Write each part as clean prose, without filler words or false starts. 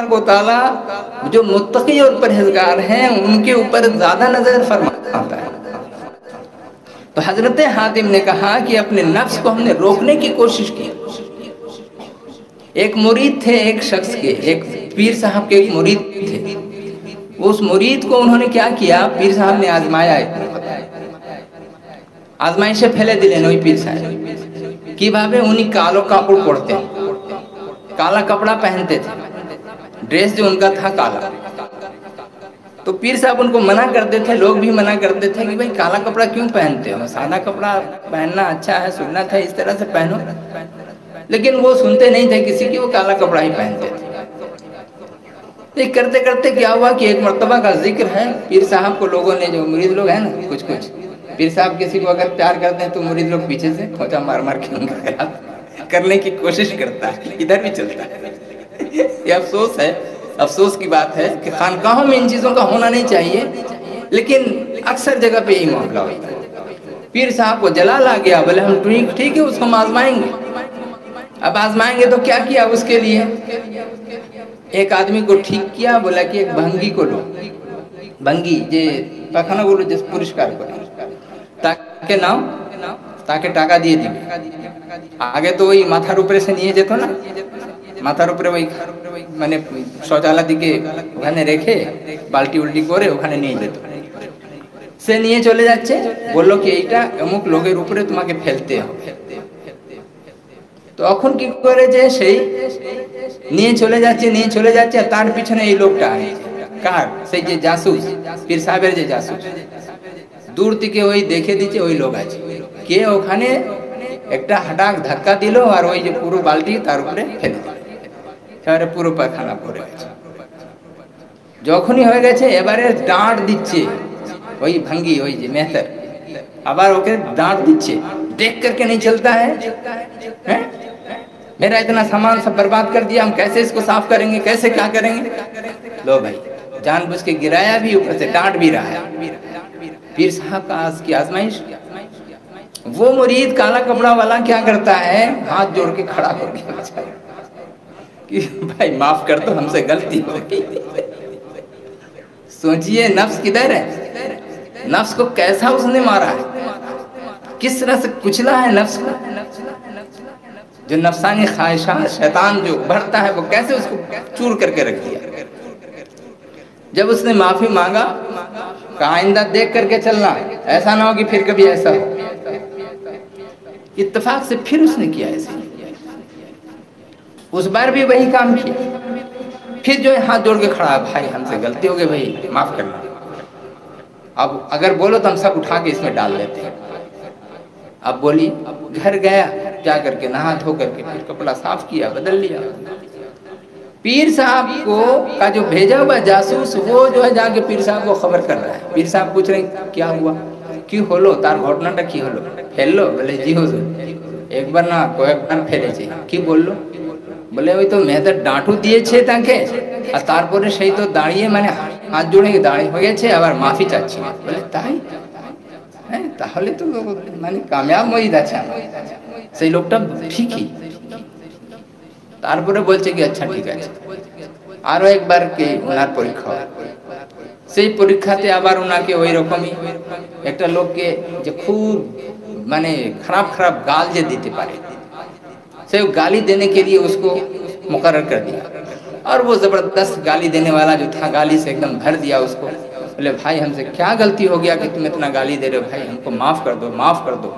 को ताला जो मुत्तकी और परहेजगार हैं उनके ऊपर ज्यादा नजर फरमाता है। तो हजरत हातिम ने कहा कि अपने नफ्स को हमने रोकने की कोशिश की। एक मुरीद थे एक शख्स के, एक पीर साहब के एक मुरीद थे। उस मुरीद को उन्होंने क्या किया, पीर साहब ने आजमाया, आजमाइशे फैले दिलेन ওই पीर साहब কিভাবে উনি কালো কাপড় পরতেন, काला कपड़ा पहनते थे, ड्रेस जो उनका था काला। तो पीर साहब उनको मना करते थे, लोग भी मना करते थे कि भाई काला कपड़ा क्यों पहनते हो, सादा कपड़ा पहनना अच्छा है, सुन्नत है, इस तरह से पहनो। लेकिन वो सुनते नहीं थे किसी की, वो काला कपड़ा ही पहनते थे। ये करते करते क्या हुआ कि एक मर्तबा का जिक्र है, पीर साहब को लोगों ने, जो मुरीद लोग हैं ना, कुछ कुछ पीर साहब किसी को अगर प्यार करते हैं तो मुरीद लोग पीछे से खोचा मार मार के उनका खिलाफ करने की कोशिश करता है, इधर भी चलता है। ये अफसोस है, अफसोस की बात है कि खानकाहों में इन चीज़ों का होना नहीं चाहिए, लेकिन अक्सर जगह पे यही मामला होता है। पीर साहब को जलाल आ गया, बोले हम ठीक है उसको हम आजमाएंगे। अब आजमाएंगे तो क्या किया उसके लिए, एक आदमी को ठीक किया, बोला कि एक भंगी को लो, भंगी जे পাখানা গুলো যে পরিষ্কার করে তাকে নাও, তাকে টাকা দিয়ে দিবে। আগে তো ওই মাথার উপরে সে নিয়ে যেত না, মাথার উপরে ওই মানে শৌচালয় দিকে ওখানে রেখে বালতি উল্টি করে ওখানে নিয়ে যেত। সে নিয়ে চলে যাচ্ছে, বললো কি এইটা অমুক লোকের উপরে তোমাকে ফেলতে হবে। তখন কি করে যে সেই নিয়ে চলে যাচ্ছে আর তার পিছনে এই লোকটা কার, সেই যে জাসুস, পীর সাহেবের যে জাসুস, দূর থেকে ওই দেখে দিচ্ছে ওই লোক আছে, কে ওখানে একটা হাঁটাক ধাক্কা দিল আর ওই যে পুরো বালতি তার উপরে ফেলে দিল, এবারে পুরো পায়খানা ভরে গেছে। যখনই হয়ে গেছে এবারে ডাঁট দিচ্ছে ওই ভাঙ্গি, ওই যে মেহতার, আবার ওকে डांट দিচ্ছে, देख करके नहीं चलता है, मेरा इतना सामान सब बर्बाद कर दिया, हम कैसे इसको साफ करेंगे, कैसे क्या करेंगे। लो भाई, जानबूझ के गिराया भी, ऊपर से डांट भी रहा है। पीर साहब का आज की आजमाइश। वो मुरीद काला कपड़ा वाला क्या करता है, हाथ जोड़ के खड़ा हो गया कि भाई माफ कर दो, हमसे गलती हो गई। सोचिए नफ्स किधर है, नफ्स को कैसा उसने मारा है, किस तरह से कुचला है नफ्स को। जो नफसानी ख्वाहिशात, शैतान जो बढ़ता है, वो कैसे उसको चूर करके रख दिया। जब उसने माफी मांगा, कहा आइंदा देख करके चलना, ऐसा ना हो कि फिर कभी ऐसा हो। इत्तेफाक से फिर उसने किया ऐसे, उस बार भी वही काम किया। फिर जो है हाथ जोड़ के खड़ा, भाई हमसे गलती हो गई, भाई माफ करना। अब अगर बोलो तो हम सब उठा के इसमें डाल लेते हैं। अब बोली, घर गया, जा करके नहा धो करके फिर कपड़ा साफ किया, बदल लिया। पीर साहब को का जो भेजा हुआ जासूस, वो जो है जाके पीर साहब को खबर कर रहा है। पीर साहब पूछ रहे क्या हुआ, কি হলো, তার ঘটনাটা কি হলো। ফেললো, বলে জি হুজুর একবার না কয়েকবার ফেলেছে। কি বললো, বলে ওই তো মেয়েদের ডাঁটু দিয়েছে তাকে, আর তারপরে সেই তো দাঁড়িয়ে মানে হাত জোড়ে দাঁড়িয়ে হয়ে গেছে, আবার মাফি চাচ্ছে। বলে তাই, হ্যাঁ তাহলে তো মানে কামিয়াব মরিদ আছে আমার। সেই লোকটা ঠিকই। তারপরে বলছে কি আচ্ছা ঠিক আছে, আরো একবার কি ওনার পরীক্ষা, সেই পরীক্ষাতে আবার ওনাকে ওই রকমই একটা লোককে যে খুব মানে খারাপ খারাপ গাল যে দিতে পারে, সেই गाली देने के लिए उसको मुकर्रर कर दिया। और वो जबरदस्त गाली देने वाला जो था, गाली से एकदम भर दिया उसको। बोले भाई हमसे क्या गलती हो गया कि तुम इतना गाली दे रहे हो, भाई हमको माफ कर दो, माफ कर दो।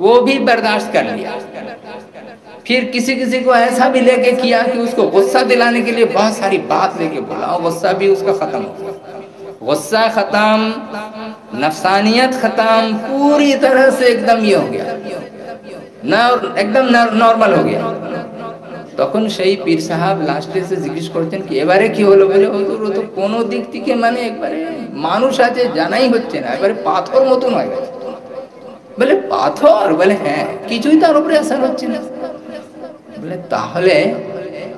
वो भी बर्दाश्त कर लिया। फिर किसी किसी को ऐसा भी लेके किया कि उसको गुस्सा दिलाने के लिए बहुत सारी बात लेके बोला, गुस्सा भी उसका खत्म हो गया। गुस्सा खत्म, नफसानियत खत्म, पूरी तरह से एकदम ये हो गया, एकदम नॉर्मल हो गया। তখন সেই পীর সাহেব লাস্টে এসে জিজ্ঞেস করতেন কি এবারে কি হলো। বলে ও তো কোনো দিক থেকে মানে একবারে মানুষ আছে জানাই হচ্ছে না, এবারে পাথর মতন হয়ে গেছে। বলে পাথর, বলে হ্যাঁ কিছুই তার উপরে আসর হচ্ছে না। বলে তাহলে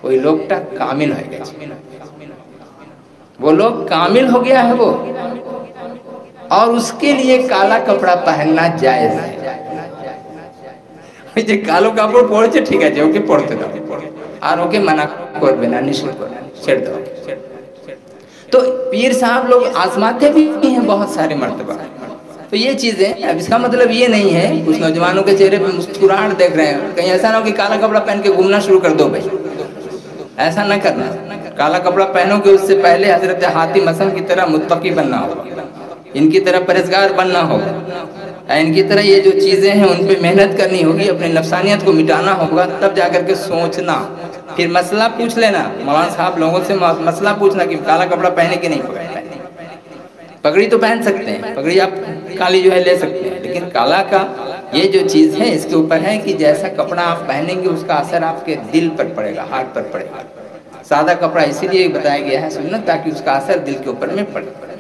ওই লোকটা কামিল হয়ে গেছে, वो लोग कामिल हो गया है वो, और उसके लिए काला कपड़ा पहनना जायज है। যে কালো কাপড় পরেছে ঠিক আছে, ওকে পরতে দাও। আর ओके मना करबे ना, निषेध करना, छेड़ दो। तो पीर साहब लोग आजमाते भी हैं बहुत सारे मर्तबा। तो ये चीजें, अब इसका मतलब ये नहीं है कुछ नौजवानों के चेहरे पे मुस्कुराहट देख रहे हैं, कहीं ऐसा ना हो कि काला कपड़ा पहन के घूमना शुरू कर दो भाई, ऐसा ना करना। काला कपड़ा पहनोगे उससे पहले हजरत हातिम असम की तरह मुत्तकी बनना होगा, इनकी तरह परहेजगार बनना होगा, इनकी तरह ये जो चीजें हैं उन पे मेहनत करनी होगी, अपनी नफसानियत को मिटाना होगा, तब जाकर के सोचना। फिर मसला पूछ लेना मौलाना साहब लोगों से, मसला पूछना कि काला कपड़ा पहने कि नहीं पहने। पगड़ी तो पहन सकते हैं, पगड़ी आप काली जो है ले सकते हैं, लेकिन काला का ये जो चीज है इसके ऊपर है कि जैसा कपड़ा आप पहनेंगे उसका असर आपके दिल पर पड़ेगा, हार्ट पर पड़ेगा। सादा कपड़ा इसीलिए बताया गया है सुन्नत, ताकि उसका असर दिल के ऊपर में पड़े।